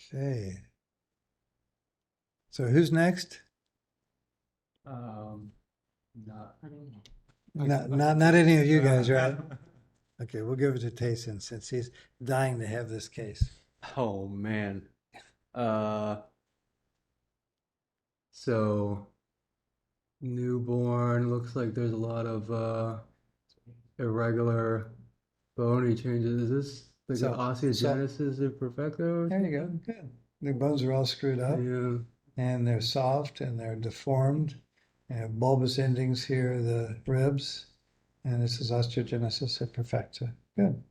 Okay. So who's next? Not. Not any of you guys, right? Okay, we'll give it to Tayson since he's dying to have this case. Oh man. Uh, so newborn looks like there's a lot of irregular bony changes. Is this like So- an osteogenesis imperfecta? There you go. Good. The bones are all screwed up Yeah. and they're soft and they're deformed. They have bulbous endings here, the ribs, and this is osteogenesis imperfecta. Good.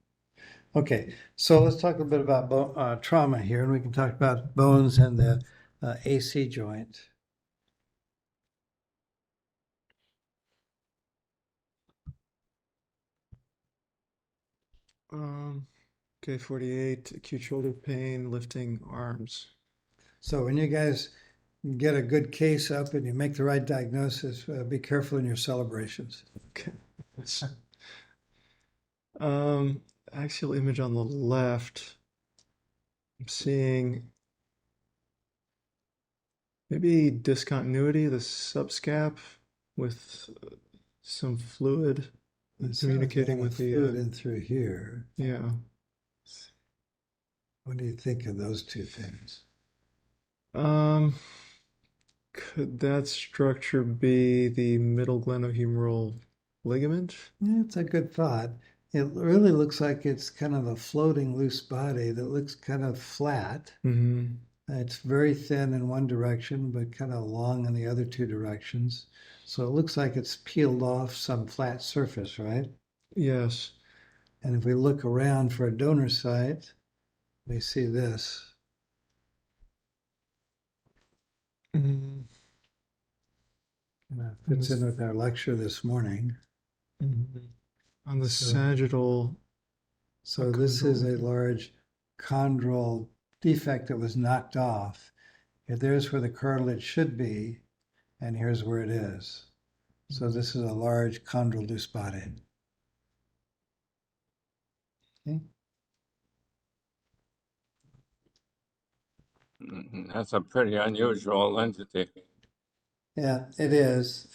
Okay, so let's talk a bit about trauma here, and we can talk about bones and the AC joint. Okay, 48, acute shoulder pain, lifting arms. So when you guys get a good case up and you make the right diagnosis, be careful in your celebrations. Okay. Axial image on the left. I'm seeing maybe discontinuity, the subscap with some fluid communicating with the fluid in through here. yeah. What do you think of those two things? Could that structure be the middle glenohumeral ligament? Yeah, it's a good thought. It really looks like it's kind of a floating loose body that looks kind of flat. Mm-hmm. It's very thin in one direction, but kind of long in the other two directions. So it looks like it's peeled off some flat surface, right? Yes. And if we look around for a donor site, we see this. Mm-hmm. And that fits in with our lecture this morning. Mm-hmm. On the sagittal. So this is a large chondral defect that was knocked off. There's where the cartilage should be, and here's where it is. So this is a large chondral loose body. Okay. That's a pretty unusual entity. Yeah, it is.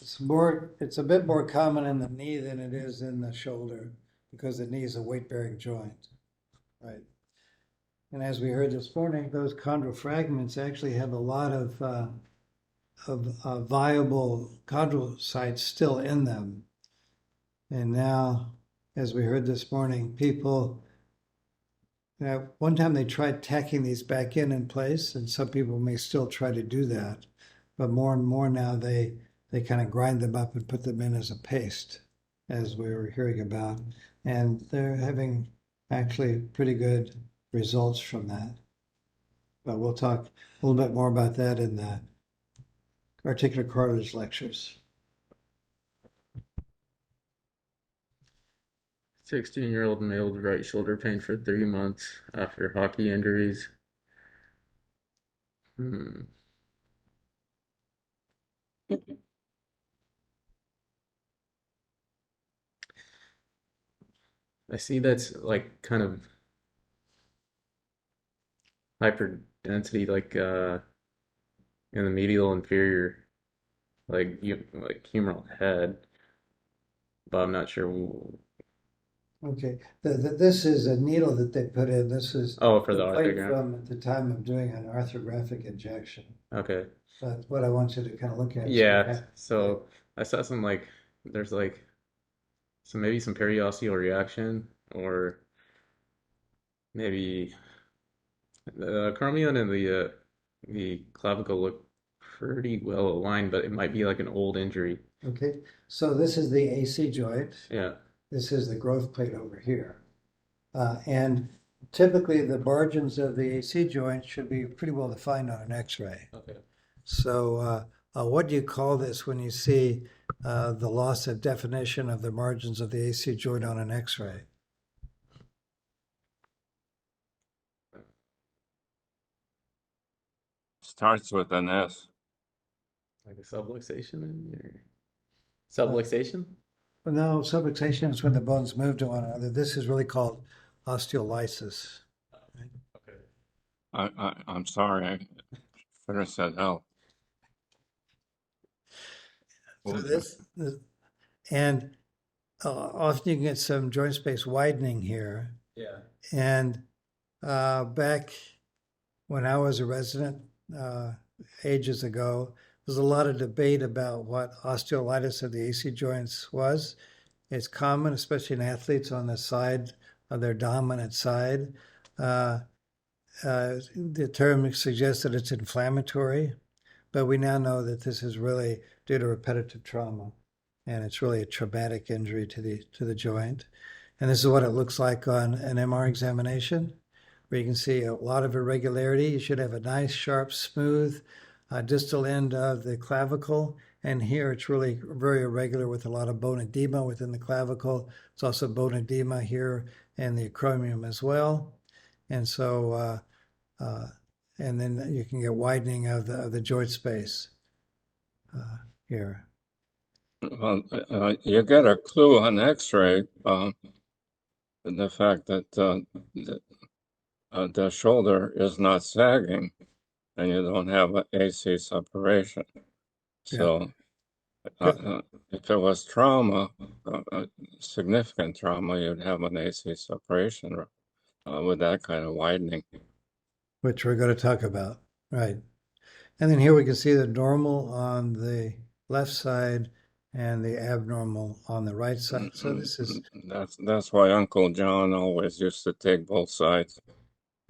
It's a bit more common in the knee than it is in the shoulder because the knee is a weight-bearing joint, right? And as we heard this morning, those chondral fragments actually have a lot of viable chondral sites still in them. And now, as we heard this morning, people, one time they tried tacking these back in place, and some people may still try to do that. But more and more now they kind of grind them up and put them in as a paste, as we were hearing about. And they're having actually pretty good results from that. But we'll talk a little bit more about that in the articular cartilage lectures. 16-year-old male with right shoulder pain for 3 months after hockey injuries. I see that's like kind of hyperdensity, like in the medial inferior, like humeral head, but I'm not sure. Okay, this is a needle that they put in. This is For the plate arthrogram. from at the time of doing an arthrographic injection. Okay. That's what I want you to kind of look at. Yeah. So I saw some there's maybe some periosteal reaction, or maybe the acromion and the clavicle look pretty well aligned, but it might be like an old injury. Okay, so this is the AC joint. Yeah. This is the growth plate over here. And typically the margins of the AC joint should be pretty well defined on an X-ray. Okay. So what do you call this when you see the loss of definition of the margins of the AC joint on an X-ray? Starts with an S. Like a subluxation or subluxation? Well, no, subluxation is when the bones move to one another. This is really called osteolysis. Okay. I'm sorry. I should have said L. So and often you can get some joint space widening here. Yeah. And back when I was a resident ages ago, there's a lot of debate about what osteolysis of the AC joints was. It's common, especially in athletes on the side of their dominant side. The term suggests that it's inflammatory, but we now know that this is really due to repetitive trauma, and it's really a traumatic injury to the joint. And this is what it looks like on an MR examination, where you can see a lot of irregularity. You should have a nice, sharp, smooth distal end of the clavicle. And here it's really very irregular with a lot of bone edema within the clavicle. It's also bone edema here and the acromion as well. And so, and then you can get widening of the joint space here. Well, you get a clue on X-ray, the fact that the shoulder is not sagging, and you don't have an AC separation. So, if it was trauma, significant trauma, you'd have an AC separation with that kind of widening. Which we're going to talk about, right? And then here we can see the normal on the left side and the abnormal on the right side. So this is that's why Uncle John always used to take both sides.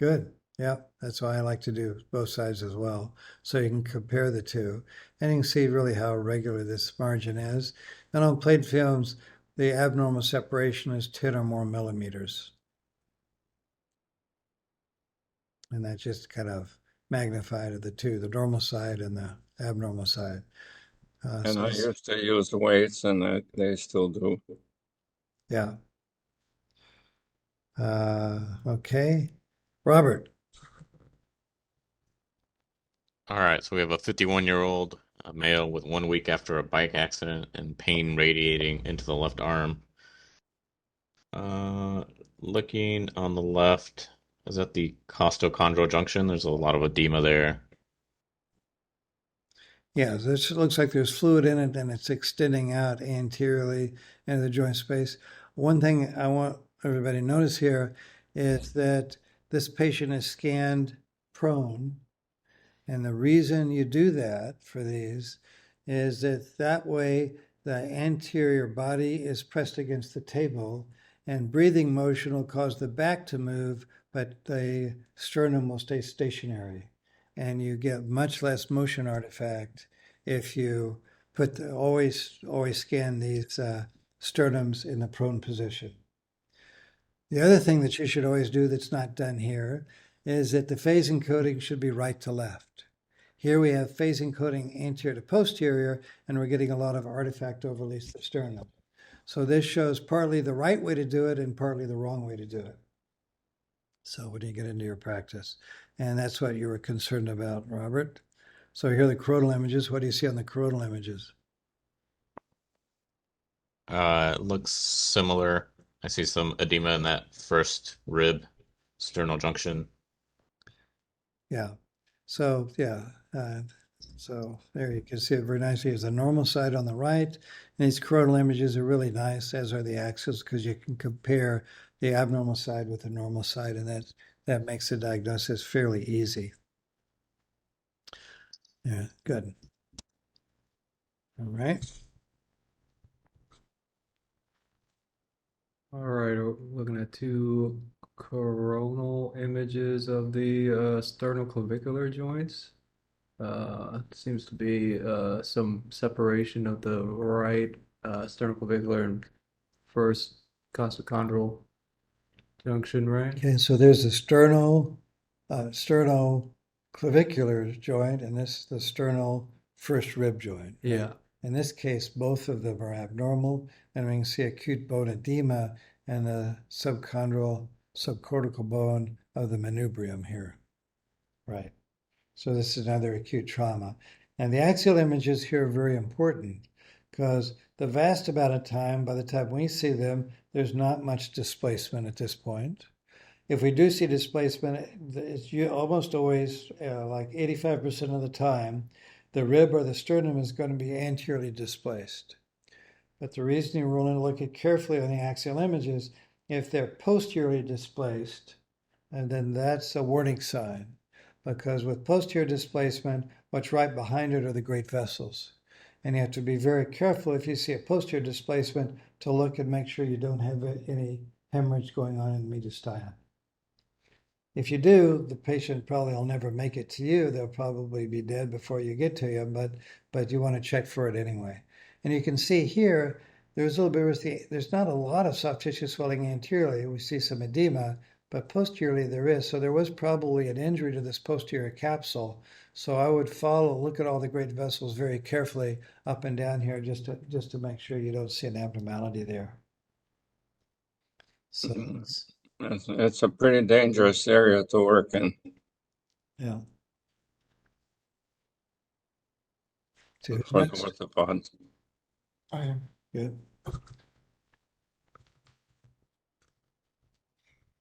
good. Yeah, that's why I like to do both sides as well. So you can compare the two. And you can see really how irregular this margin is. And on plate films, the abnormal separation is 10 or more millimeters. And that's just kind of magnified of the two, the normal side and the abnormal side. And I used to use the weights, and they still do. Yeah. Okay. Robert. All right, so we have a 51-year-old male with 1 week after a bike accident and pain radiating into the left arm. Looking on the left, is that the costochondral junction? There's a lot of edema there. Yeah, this looks like there's fluid in it and it's extending out anteriorly into the joint space. One thing I want everybody to notice here is that this patient is scanned prone. And the reason you do that for these is that way the anterior body is pressed against the table and breathing motion will cause the back to move, but the sternum will stay stationary. And you get much less motion artifact if you always scan these sternums in the prone position. The other thing that you should always do that's not done here is that the phase encoding should be right to left. Here we have phase encoding anterior to posterior, and we're getting a lot of artifact overlays the sternum. So this shows partly the right way to do it and partly the wrong way to do it. So when you get into your practice, and that's what you were concerned about, Robert. So here are the coronal images. What do you see on the coronal images? It looks similar. I see some edema in that first rib, sternal junction. Yeah. So yeah. So there you can see it very nicely. There's the normal side on the right. And these coronal images are really nice, as are the axes, because you can compare the abnormal side with the normal side, and that makes the diagnosis fairly easy. Yeah, good. All right. All right, we're looking at two coronal images of the sternoclavicular joints. Seems to be some separation of the right sternoclavicular and first costochondral junction, right? Okay, so there's the sternoclavicular joint, and this is the sternal first rib joint. Yeah. In this case, both of them are abnormal, and we can see acute bone edema and the subcortical bone of the manubrium here. Right. So this is another acute trauma. And the axial images here are very important because the vast amount of time, by the time we see them, there's not much displacement at this point. if we do see displacement, it's almost always like 85% of the time, the rib or the sternum is going to be anteriorly displaced. But the reason you want to look at carefully on the axial images, if they're posteriorly displaced, and then that's a warning sign, because with posterior displacement, what's right behind it are the great vessels. And you have to be very careful if you see a posterior displacement to look and make sure you don't have any hemorrhage going on in the mediastinum. If you do, the patient probably will never make it to you. They'll probably be dead before you get to you, but you want to check for it anyway. And you can see here, there's a little bit there's not a lot of soft tissue swelling anteriorly. We see some edema, but posteriorly there is. So there was probably an injury to this posterior capsule. So I would look at all the great vessels very carefully up and down here just to make sure you don't see an abnormality there. So It's a pretty dangerous area to work in. yeah. For the orthopod. Good.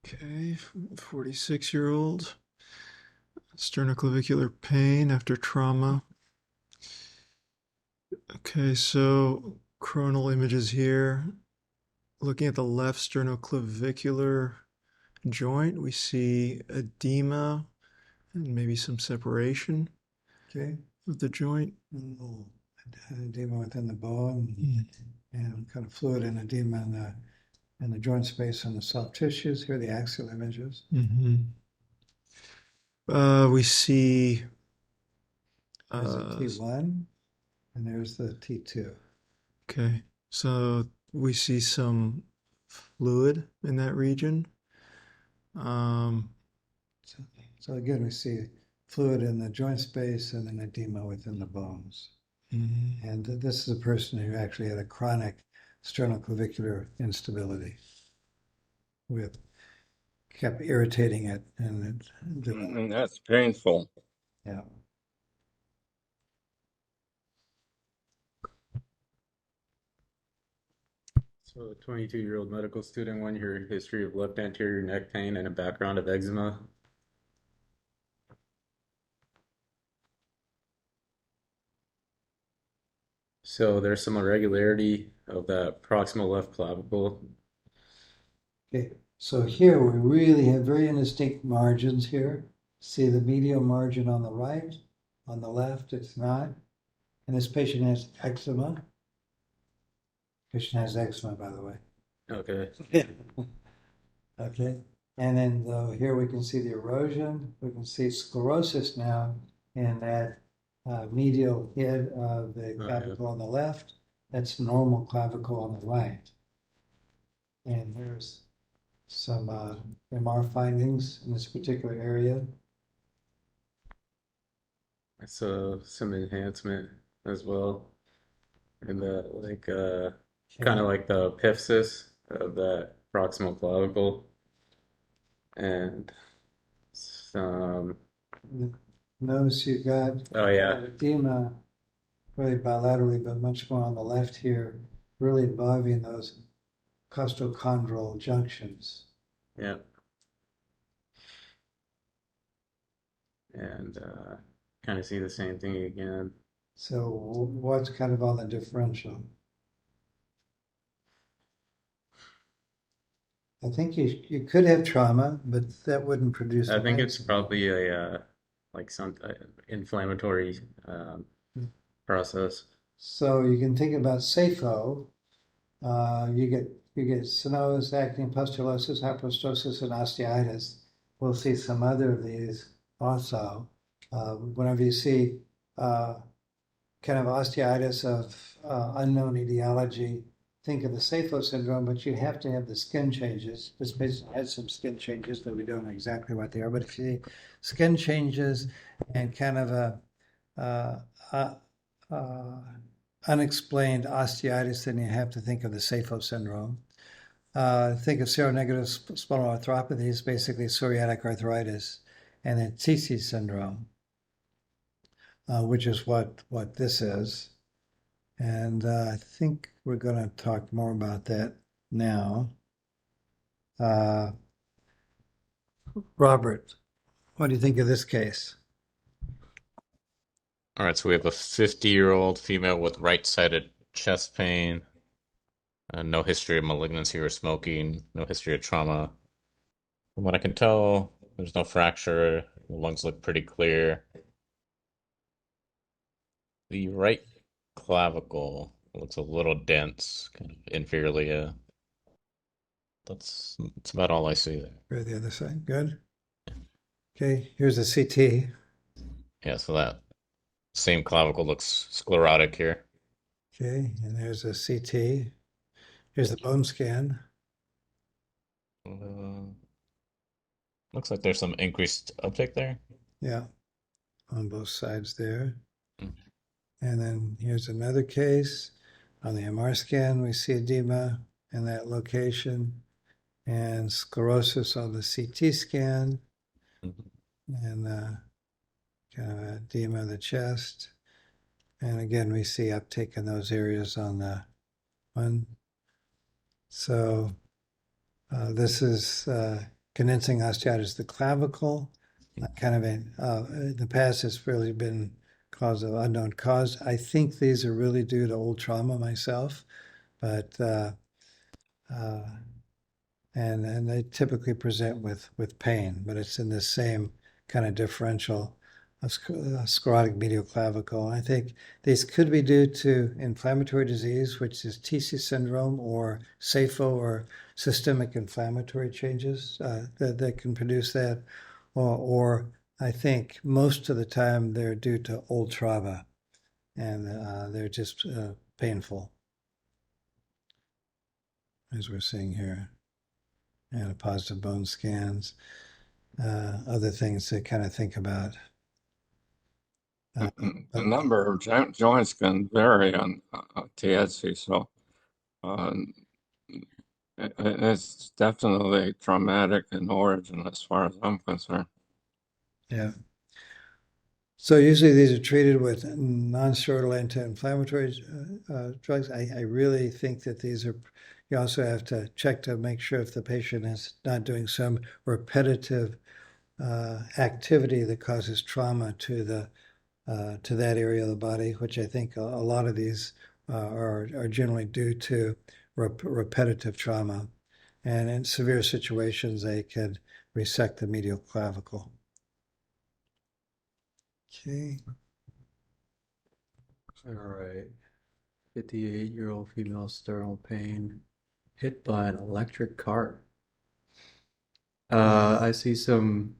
Okay, 46-year-old. Sternoclavicular pain after trauma. Okay, so coronal images here. Looking at the left sternoclavicular joint, we see edema and maybe some separation Okay. of the joint. Edema within the bone and kind of fluid and edema in the joint space and the soft tissues. Here are the axial images. We see There's a T1 and there's the T2. Okay, so we see some fluid in that region. So again, we see fluid in the joint space and then edema within the bones. And this is a person who actually had a chronic sternoclavicular instability. Kept irritating it, and that's painful. Yeah. So a 22-year-old medical student, 1 year history of left anterior neck pain and a background of eczema. So there's some irregularity of that proximal left clavicle. Okay, so here we really have very indistinct margins here. See the medial margin on the right, on the left it's not. And this patient has eczema. Patient has eczema, by the way. Okay. Okay, and then here we can see the erosion. We can see sclerosis now in that medial head of the clavicle on the left. That's normal clavicle on the right. And here's some MR findings in this particular area. So some enhancement as well. And the kind of like the epiphysis of that proximal clavicle. And some Notice you got edema really bilaterally, but much more on the left here, really involving those costochondral junctions. Yeah. And kind of see the same thing again. So what's kind of on the differential? I think you could have trauma, but that wouldn't produce. I think it's probably a like some inflammatory process. So you can think about SAFO. You get stenosis, acne, pustulosis, hyperostosis, and osteitis. We'll see some other of these also. Whenever you see kind of osteitis of unknown etiology, think of the SAFO syndrome, but you have to have the skin changes. This patient has some skin changes, but we don't know exactly what they are. But if you see skin changes and kind of unexplained osteitis, then you have to think of the SAFO syndrome. Think of seronegative spinal arthropathies, basically psoriatic arthritis, and then TC syndrome, which is what this is. And I think we're going to talk more about that now. Robert, what do you think of this case? All right, so we have a 50-year-old female with right-sided chest pain, no history of malignancy or smoking, no history of trauma. From what I can tell, there's no fracture. The lungs look pretty clear. The right clavicle looks a little dense, kind of inferiorly. That's about all I see there. Or the other side? Good. Okay, here's a CT. Yeah, so that same clavicle looks sclerotic here. Okay, and there's a CT. Here's the bone scan. Uh, Looks like there's some increased uptake there. Yeah, on both sides there. Mm. And then here's another case. On the MR scan, we see edema in that location and sclerosis on the CT scan Mhm. and kind of edema of the chest. And again, we see uptake in those areas on the one. So this is condensing osteitis, the clavicle. Kind of in the past, it's really been cause of unknown cause. I think these are really due to old trauma myself, but and they typically present with pain, but it's in the same kind of differential of sclerotic medial clavicle. I think these could be due to inflammatory disease, which is TC syndrome or SAFO or systemic inflammatory changes that can produce that, or I think most of the time they're due to old trauma and they're just painful, as we're seeing here, and positive bone scans. Other things to kind of think about. The number of joints can vary on TSC, so it's definitely traumatic in origin as far as I'm concerned. Yeah. So usually these are treated with non-steroidal anti-inflammatory drugs. I really think that these are, you also have to check to make sure if the patient is not doing some repetitive activity that causes trauma to that area of the body, which I think a lot of these are generally due to repetitive trauma. And in severe situations, they could resect the medial clavicle. Okay. All right. 58-year-old female sternal pain hit by an electric cart. I see some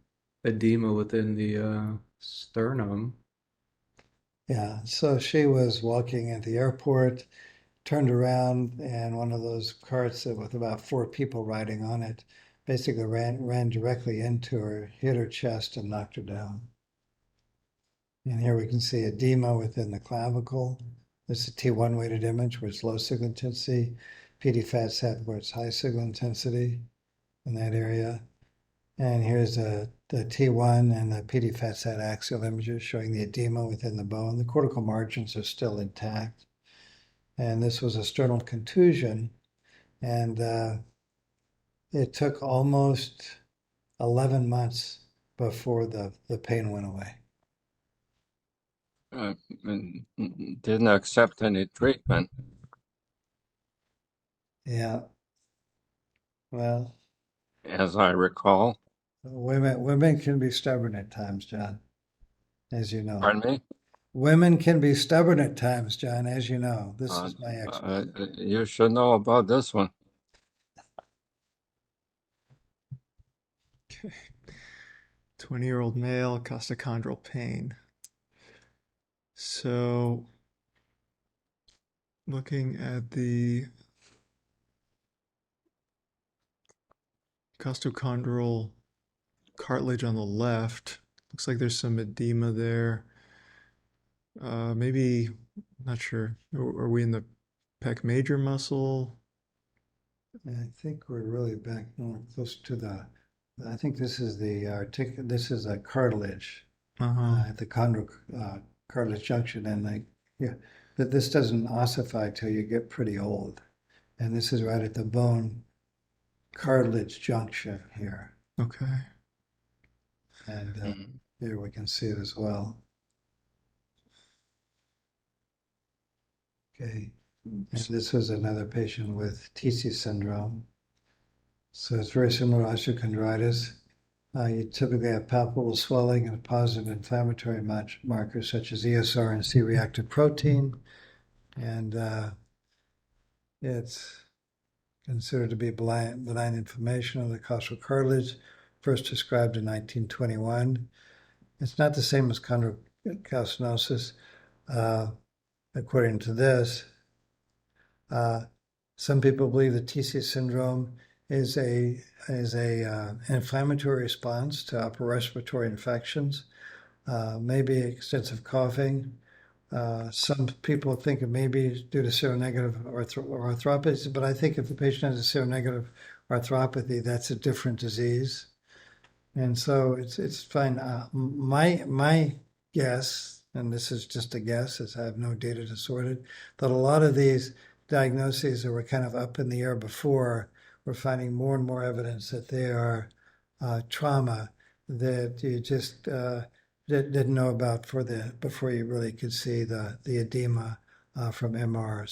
edema within the sternum. Yeah, so she was walking at the airport, turned around, and one of those carts with about 4 people riding on it basically ran directly into her, hit her chest, and knocked her down. And here we can see edema within the clavicle. This is a T1 weighted image where it's low signal intensity, PD fat set where it's high signal intensity in that area. And here's the T1 and the PD fat set axial images showing the edema within the bone. The cortical margins are still intact. And this was a sternal contusion. And it took almost 11 months before the pain went away. And didn't accept any treatment. Yeah. Well, As I recall. women can be stubborn at times, John, as you know. Pardon me? Women can be stubborn at times, John, as you know. This is my experience. You should know about this one. Okay. 20-year-old male, costochondral pain. So, looking at the costochondral cartilage on the left, looks like there's some edema there. Maybe, not sure. Are we in the pec major muscle? I think we're really back more close to I think this is this is a cartilage at the chondral cartilage junction. And yeah, but this doesn't ossify till you get pretty old. And this is right at the bone cartilage junction here. Okay. And Mhm. here we can see it as well. Okay. And this was another patient with TC syndrome. So it's very similar to osteochondritis. You typically have palpable swelling and positive inflammatory markers such as ESR and C-reactive protein. And it's considered to be benign inflammation of the costal cartilage, first described in 1921. It's not the same as chondrocalcinosis. According to this, some people believe that TC syndrome is a inflammatory response to upper respiratory infections, maybe extensive coughing. Some people think it may be due to seronegative arthropathy, but I think if the patient has a seronegative arthropathy, that's a different disease. And so it's fine. My guess, and this is just a guess, as I have no data to sort it, that a lot of these diagnoses that were kind of up in the air before, we're finding more and more evidence that they are trauma that you just didn't know about before you really could see the edema from MR.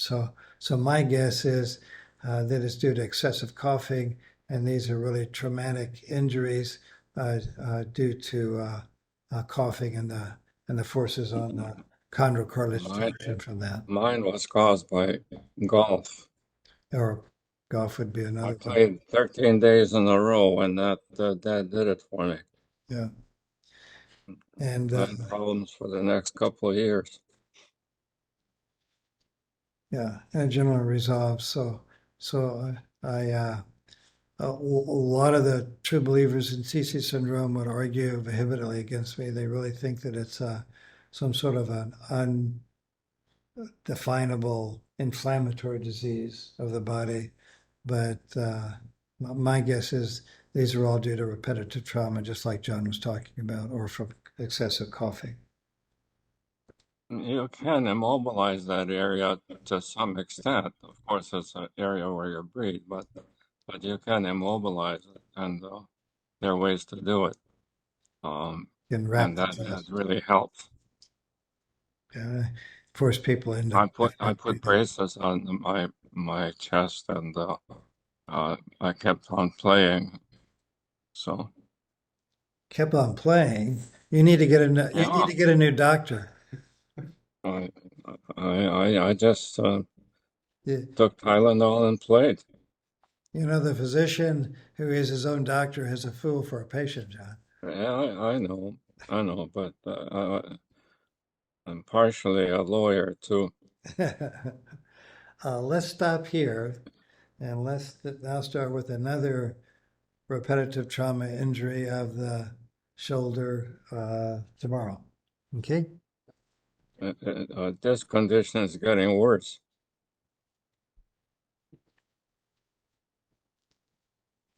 So my guess is that it's due to excessive coughing, and these are really traumatic injuries due to coughing and the forces on the chondrocartilage Mine, torsion from that. mine was caused by golf. Or golf would be I another one. played 13 days in a row, and that did it for me. Yeah. And I had problems for the next couple of years. yeah, and it generally resolves. So a lot of the true believers in CC syndrome would argue vehemently against me. They really think that it's some sort of an undefinable inflammatory disease of the body. But my guess is these are all due to repetitive trauma, just like John was talking about, or from excessive coughing. You can immobilize that area to some extent. Of course, it's an area where you breathe, but you can immobilize it, and there are ways to do it. Can wrap And the that chest. really helps. Force people into I put braces on my chest, and I kept on playing. So kept on playing. You need to get you need yeah, to get a new doctor. I I just You, took Tylenol and played. you know, the physician who is his own doctor is a fool for a patient, John. Yeah, I know, but I'm partially a lawyer too. Let's stop here and let's now start with another repetitive trauma injury of the shoulder tomorrow. Okay. This condition is getting worse.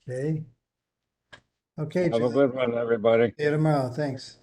Okay. Okay, Have a John. good one, everybody. See you tomorrow. Thanks.